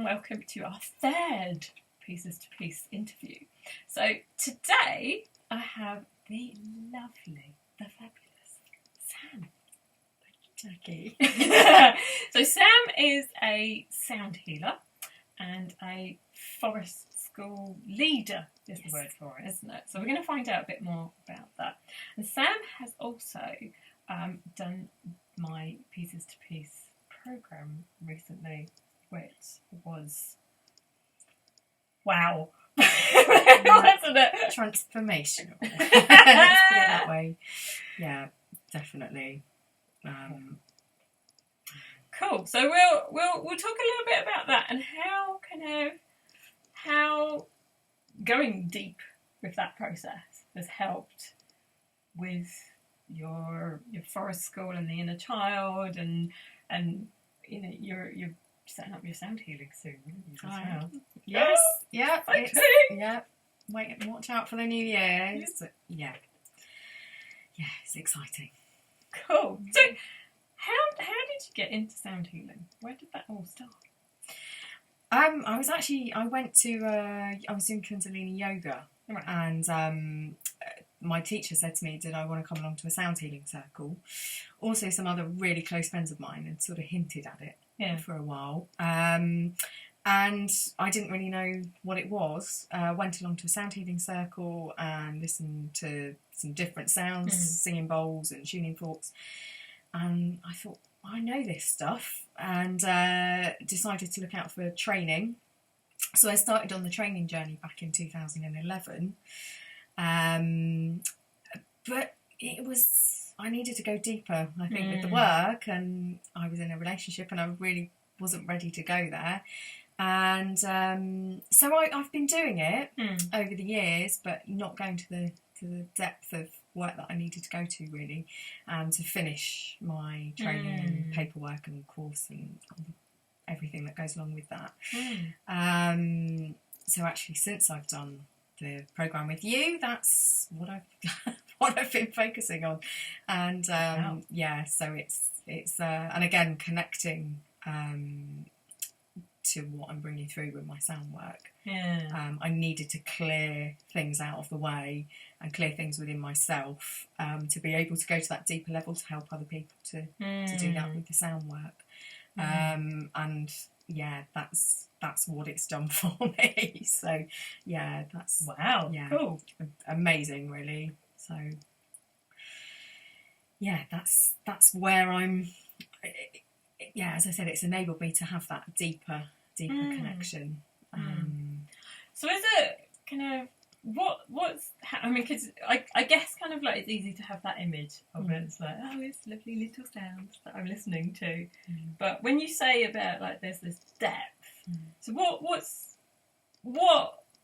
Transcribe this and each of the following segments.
welcome to our third Pieces to Piece interview. So today I have the lovely, the fabulous Sam. Jackie. So Sam is a sound healer and a forest school leader is the word for it, isn't it? So we're going to find out a bit more about that. And Sam has also done my Pieces to Piece program recently, which was wow. Wasn't it? Transformational. Let's put it that way. Yeah, definitely. Cool. So we'll talk a little bit about that and how going deep with that process has helped with your forest school and the inner child and you know you're setting up your sound healing soon as well. Yes. Yeah. Exciting. Wait and watch out for the new year. Yeah. It's exciting. Cool. So how did you get into sound healing? Where did that all start? I was doing Kundalini yoga, Right. and my teacher said to me, did I want to come along to a sound healing circle? Also, some other really close friends of mine had sort of hinted at it for a while. And I didn't really know what it was. Went along to a sound healing circle and listened to some different sounds, singing bowls and tuning forks. And I thought, I know this stuff, and decided to look out for training. So I started on the training journey back in 2011. But I needed to go deeper, I think, with the work, and I was in a relationship and I really wasn't ready to go there. And so I've been doing it over the years, but not going to the depth of work that I needed to go to, really, and to finish my training and paperwork and course and everything that goes along with that. So actually, since I've done the programme with you, that's what I've been focusing on. And so it's and again, connecting to what I'm bringing through with my sound work. I needed to clear things out of the way and clear things within myself to be able to go to that deeper level to help other people to do that with the sound work. And that's what it's done for me. So that's cool, amazing, really. So that's where I'm. As I said, it's enabled me to have that deeper connection. So is it kind of what's I mean, because I guess kind of like it's easy to have that image of it. It's like, oh, it's lovely little sounds that I'm listening to. But when you say about like there's this depth, so what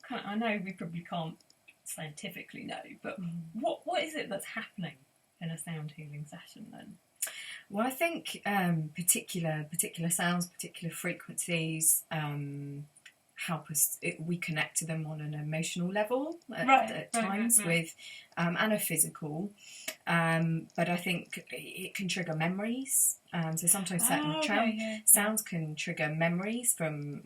kind of, I know we probably can't scientifically know, but what is it that's happening in a sound healing session then? Well, I think particular sounds, particular frequencies help us. We connect to them on an emotional level at times with and a physical. But I think it can trigger memories. So sometimes certain sounds can trigger memories from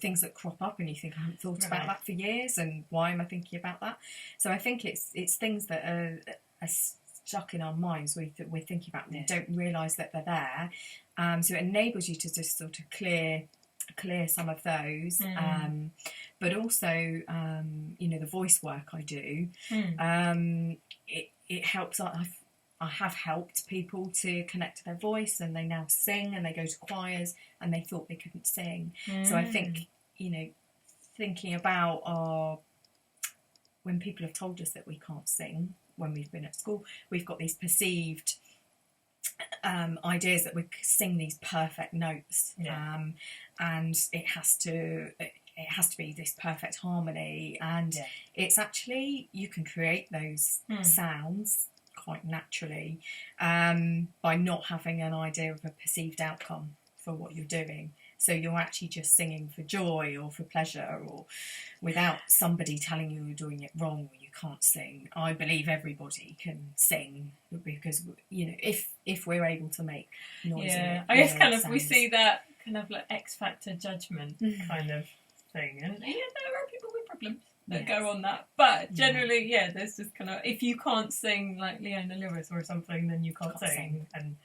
things that crop up and you think, I haven't thought about that for years, and why am I thinking about that? So I think it's things that are stuck in our minds we're thinking about and we don't realise that they're there. So it enables you to just sort of clear some of those, but also the voice work I do, it helps. I have helped people to connect to their voice, and they now sing and they go to choirs and they thought they couldn't sing. So I think thinking about when people have told us that we can't sing when we've been at school, we've got these perceived ideas that we sing these perfect notes, and it has to be this perfect harmony, and it's actually, you can create those sounds quite naturally by not having an idea of a perceived outcome for what you're doing. So you're actually just singing for joy or for pleasure, or without somebody telling you you're doing it wrong or you can't sing. I believe everybody can sing, because if we're able to make noise. Yeah, I guess kind of sounds. We see that kind of like X factor judgment kind of thing, and there are people with problems that go on that, but generally, there's just kind of, if you can't sing like Leona Lewis or something, then you can't sing. And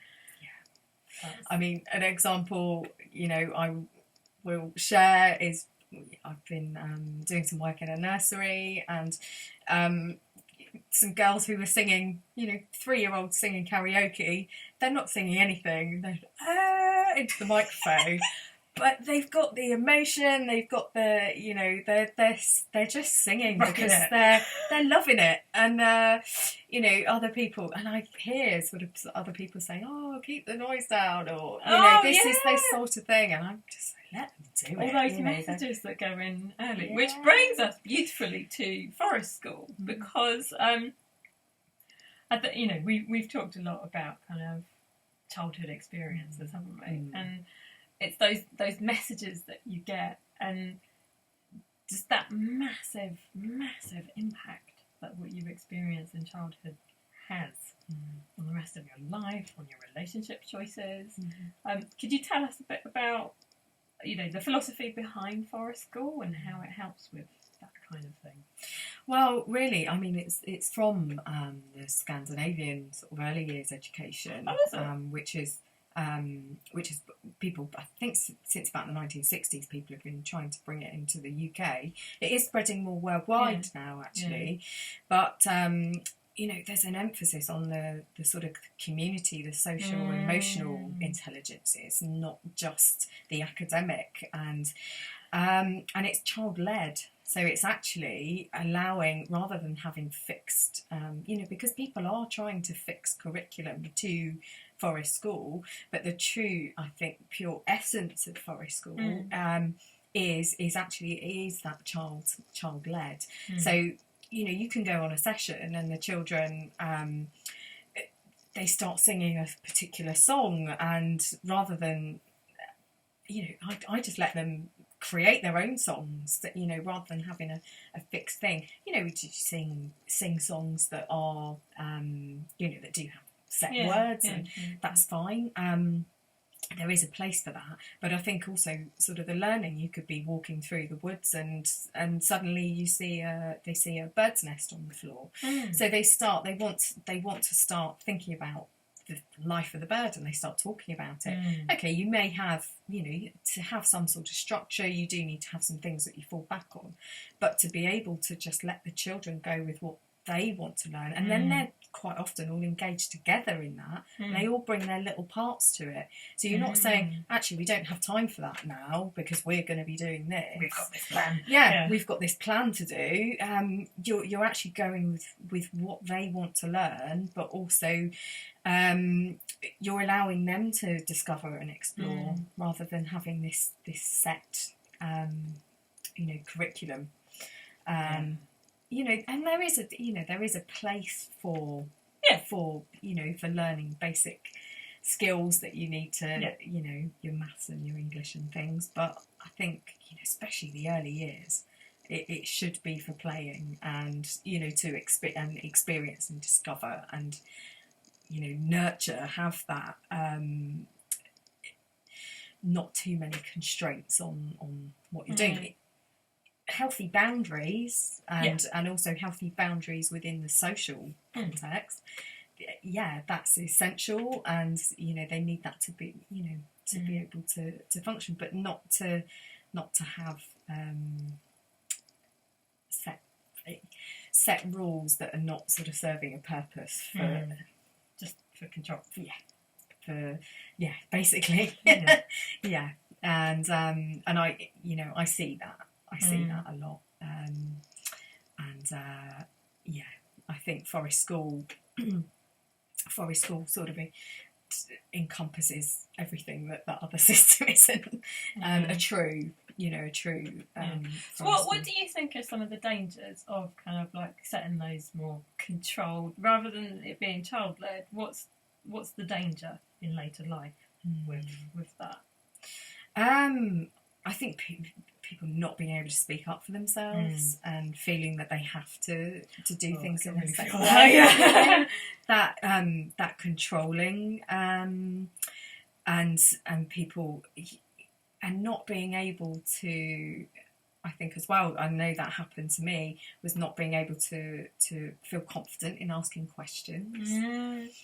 I mean, an example, I will share is I've been doing some work in a nursery, and some girls who were singing, 3-year-olds singing karaoke. They're not singing anything. They're into the microphone. But they've got the emotion, they've got the, they're just singing because they're loving it. And, other people, and I hear sort of other people saying, oh, keep the noise down, or, this is this sort of thing. And I'm just like, let them do it. All those messages that go in early, which brings us beautifully to Forest School, because, we've talked a lot about kind of childhood experiences, haven't we? And it's those messages that you get, and just that massive, massive impact that what you've experienced in childhood has on the rest of your life, on your relationship choices. Could you tell us a bit about, the philosophy behind Forest School and how it helps with that kind of thing? Well, really, I mean, it's from the Scandinavian sort of early years education, which is people, I think since about the 1960s, people have been trying to bring it into the UK. It is spreading more worldwide now, actually. But, there's an emphasis on the sort of community, the social, emotional intelligences, not just the academic. And it's child-led. So it's actually allowing, rather than having fixed, because people are trying to fix curriculum to Forest School, but the true, I think, pure essence of Forest School is that child-led. So, you can go on a session and the children, they start singing a particular song, and rather than, I just let them create their own songs, that rather than having a fixed thing. We just sing songs that are that do have set words, and that's fine. There is a place for that, but I think also sort of the learning, you could be walking through the woods and suddenly they see a bird's nest on the floor. So they want to start thinking about the life of the bird, and they start talking about it. Okay, you may have, to have some sort of structure, you do need to have some things that you fall back on, but to be able to just let the children go with what they want to learn, and then they're quite often all engaged together in that, and they all bring their little parts to it. So you're not saying, actually, we don't have time for that now because we're going to be doing this. We've got this plan. We've got this plan to do. You're actually going with what they want to learn, but also you're allowing them to discover and explore, rather than having this set curriculum. And there is a place for learning basic skills that you need to, your maths and your English and things. But I think, especially the early years, it should be for playing and, to experience and discover and, nurture, have that, not too many constraints on what you're doing. Healthy boundaries and also healthy boundaries within the social context. That's essential, and they need that to be to be able to function, but not to have set rules that are not sort of serving a purpose for just for control. Basically. And I see that. I see that a lot, I think Forest School sort of encompasses everything that other system isn't. A true. So what do you think are some of the dangers of kind of like setting those more controlled, rather than it being child-led? What's the danger in later life with that? I think people not being able to speak up for themselves and feeling that they have to do things in a certain way. That controlling and people, not being able to, I think as well, I know that happened to me, was not being able to feel confident in asking questions.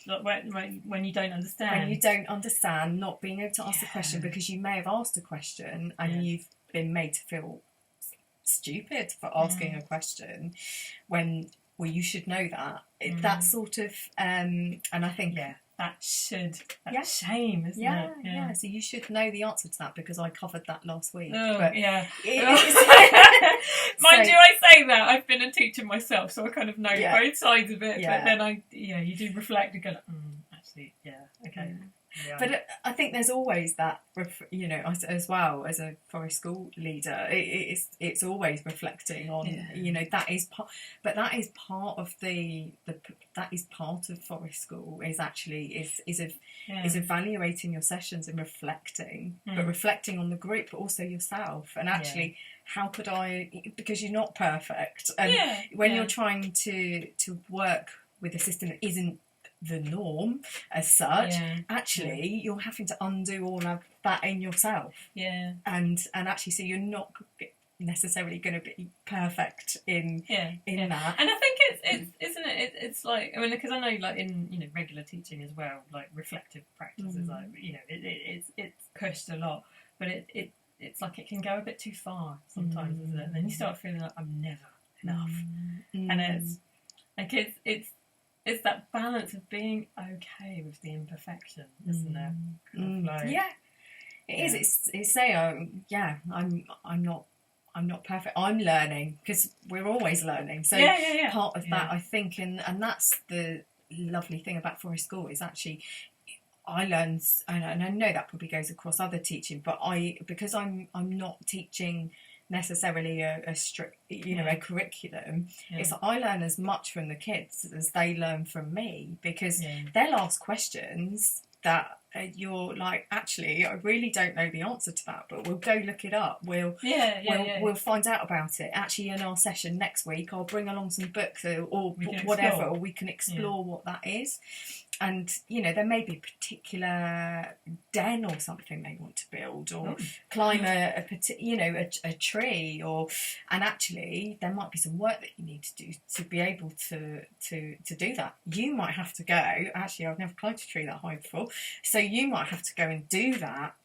Like when you don't understand. When you don't understand, not being able to ask the question because you may have asked a question and you've been made to feel stupid for asking a question when, well, you should know that. That sort of, and I think... That's shame, isn't it? Yeah, so you should know the answer to that because I covered that last week. Oh, but yeah. Mind you, I say that. I've been a teacher myself, so I kind of know both sides of it. Yeah. But then you do reflect and go, actually, okay. Yeah. But I think there's always that, as well as a forest school leader, it's always reflecting on, that is part, but that is part of that is part of forest school is evaluating your sessions and reflecting, but reflecting on the group, but also yourself, and actually how could I, because you're not perfect, and when you're trying to work with a system that isn't the norm as such, actually you're having to undo all of that in yourself, and actually, so you're not necessarily going to be perfect in that. And I think it's like, I mean, because I know, like, in regular teaching as well, like reflective practice is like, it's pushed a lot, but it's like it can go a bit too far sometimes, isn't it? And then you start feeling like I'm never enough, and it's like it's that balance of being okay with the imperfection, isn't it? Kind of like, it is. It's saying, I'm not perfect. I'm learning, because we're always learning. So part of that, I think, and that's the lovely thing about forest school is actually I learned, and I know that probably goes across other teaching, but because I'm not teaching necessarily a strict, a curriculum. It's that I learn as much from the kids as they learn from me, because they'll ask questions that you're like, actually, I really don't know the answer to that, but we'll go look it up. We'll find out about it. Actually, in our session next week, I'll bring along some books or whatever, or we can explore what that is. And, there may be a particular den or something they want to build, or climb a tree, and actually there might be some work that you need to do to be able to do that. You might have to go, actually, I've never climbed a tree that high before, so you might have to go and do that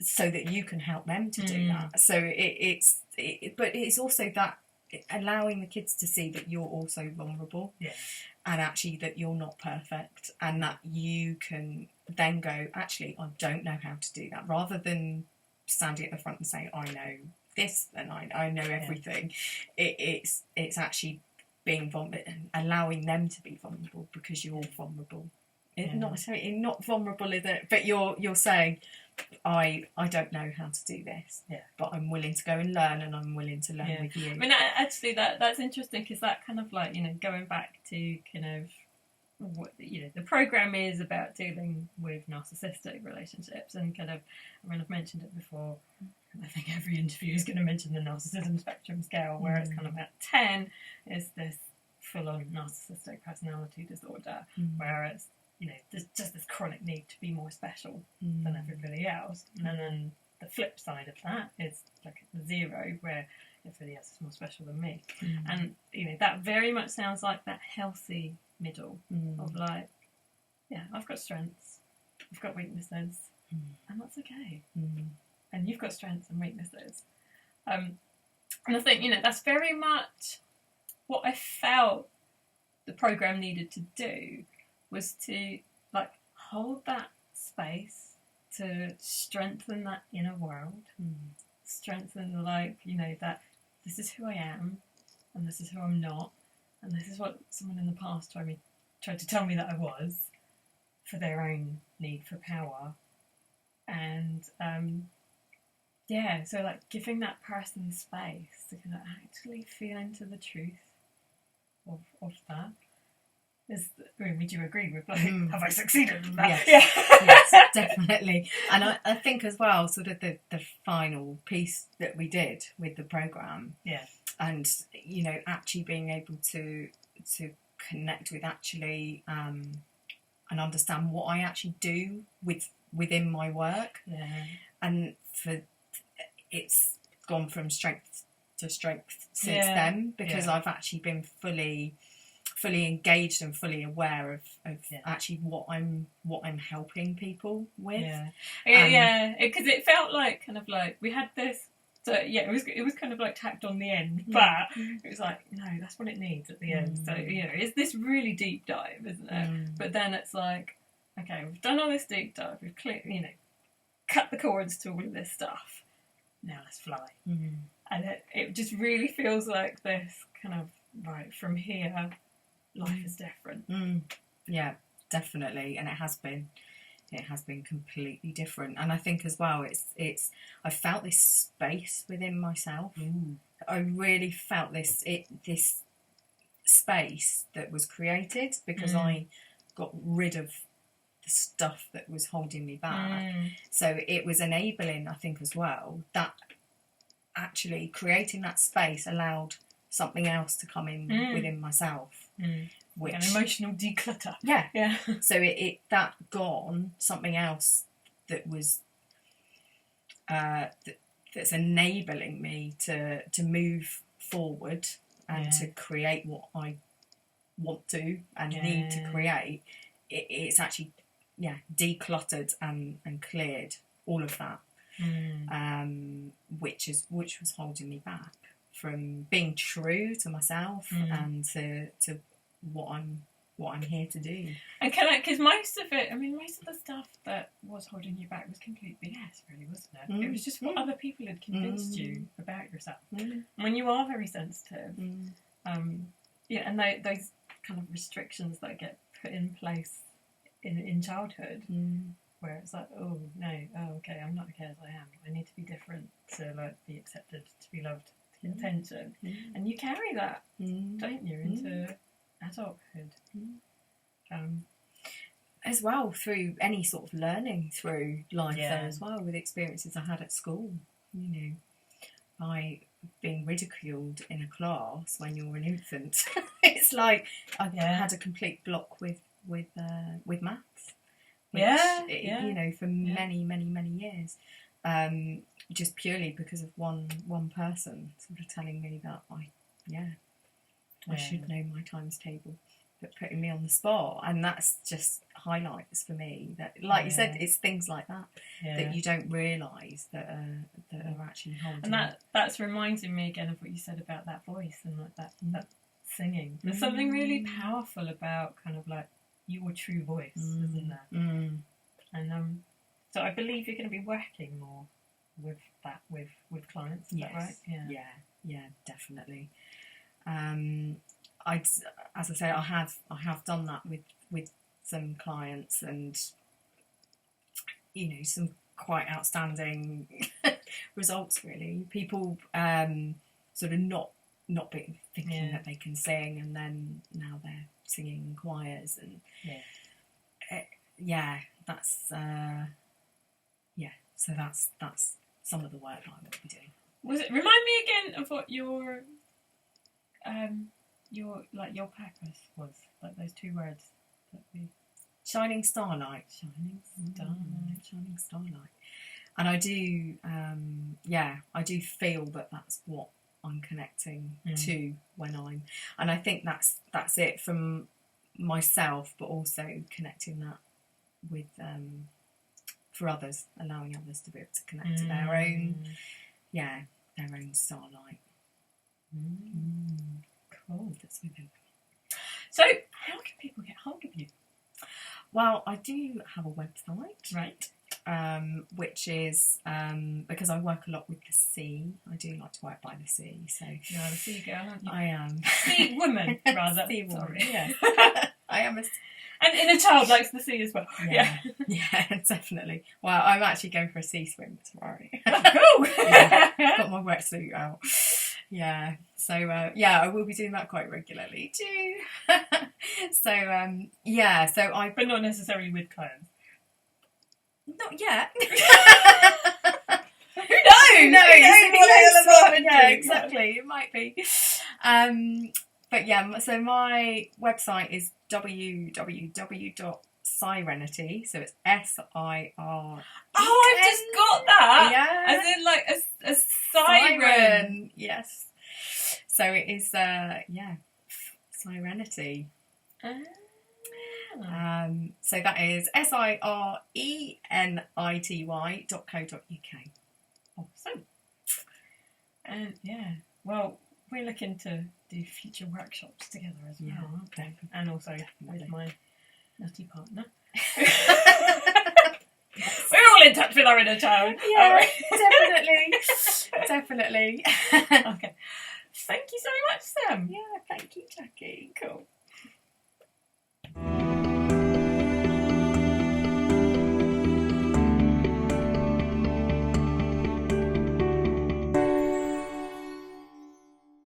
so that you can help them to do that. So but it's also that allowing the kids to see that you're also vulnerable. And actually that you're not perfect, and that you can then go, actually, I don't know how to do that, rather than standing at the front and saying, I know this and I know everything. It's actually being vulnerable, allowing them to be vulnerable, because you're vulnerable. Not vulnerable, is it? But you're saying, I don't know how to do this, but I'm willing to go and learn, and I'm willing to learn with you. I mean, actually, that's interesting, because that kind of like, going back to kind of what, the program is about dealing with narcissistic relationships, and kind of, I mean, I've mentioned it before, I think every interview is going to mention the narcissism spectrum scale, where it's kind of at 10 is this full-on narcissistic personality disorder, where it's, there's just this chronic need to be more special than everybody else. And then the flip side of that is like 0, where everybody else is more special than me. And, that very much sounds like that healthy middle of like, I've got strengths, I've got weaknesses, and that's okay. And you've got strengths and weaknesses. And I think, that's very much what I felt the program needed to do, was to like hold that space to strengthen that inner world, strengthen that this is who I am, and this is who I'm not, and this is what someone in the past tried to tell me that I was, for their own need for power, and so like giving that person space to kind of actually feel into the truth of that. Would you agree with, like, have I succeeded in that? Yes, definitely. And I think as well, sort of the final piece that we did with the programme, and, actually being able to connect with actually and understand what I actually do within my work. and it's gone from strength to strength since then, because I've actually been fully engaged and fully aware of actually what I'm helping people with. Because it felt like kind of like we had this. So it was kind of like tacked on the end, but it was like, no, that's what it needs at the end. So it's this really deep dive, isn't it? But then it's like, okay, we've done all this deep dive, we've cut the cords to all of this stuff. Now let's fly. And it just really feels like this kind of, right, from here, life is different. Yeah, definitely, and it has been. It has been completely different, and I think as well, it's. I felt this space within myself. I really felt this space that was created because I got rid of the stuff that was holding me back. So it was enabling, I think, as well, that actually creating that space allowed something else to come in within myself. Which, an emotional declutter. Yeah. So it that gone, something else that was that's enabling me to move forward and to create what I want to and need to create. It's actually decluttered and cleared all of that, which was holding me back from being true to myself and to what I'm here to do. And because most of the stuff that was holding you back was complete BS, really, wasn't it? It was just what other people had convinced you about yourself. When you are very sensitive, and those kind of restrictions that get put in place in childhood, where it's like, oh no, okay, I'm not okay as I am. I need to be different to be accepted, to be loved, to get attention, and you carry that, don't you, into adulthood, as well, through any sort of learning through life there as well, with experiences I had at school, by being ridiculed in a class when you're an infant. It's like I had a complete block with maths, which, for many years, just purely because of one person sort of telling me that I should know my times table, but putting me on the spot. And that's just highlights for me that, like you said, it's things like that that you don't realise that are actually holding. And that's reminding me again of what you said about that voice and that singing. There's something really powerful about kind of like your true voice, isn't there? And so I believe you're going to be working more with that with clients. Is that right? Yeah, definitely. As I say, I have done that with some clients, and some quite outstanding results. Really, people sort of not thinking that they can sing, and then now they're singing in choirs, and that's So that's some of the work that I will be doing. Remind me again of what your purpose was, like those two words that we... Shining starlight. And I do I do feel that that's what I'm connecting to and I think that's it from myself, but also connecting that with for others, allowing others to be able to connect to their own starlight. Cool, that's within. So, how can people get hold of you? Well, I do have a website, right? Which is because I work a lot with the sea. I do like to work by the sea, so you're a sea girl, aren't you? I am. Sea woman, rather. Sea woman. Sorry. Yeah. I am a. And inner child likes the sea as well. Yeah, definitely. Well, I'm actually going for a sea swim tomorrow. Cool. Got my wetsuit out. Yeah. So I will be doing that quite regularly too. So I. But not necessarily with clients. Not yet. Who knows? Yeah, exactly. It might be. But yeah, so my website is www.sambriton, Sirenity, so it's S-I-R. Oh, I've just got that. Yeah. As in like a siren. Yes. So it is, Sirenity. So that is sirenity.co.uk. Awesome. And well, we're looking to do future workshops together as well, aren't we? And also with my nutty partner. We're all in touch with our inner child. Yeah, definitely. Okay. Thank you so much, Sam. Yeah, thank you, Jackie. Cool.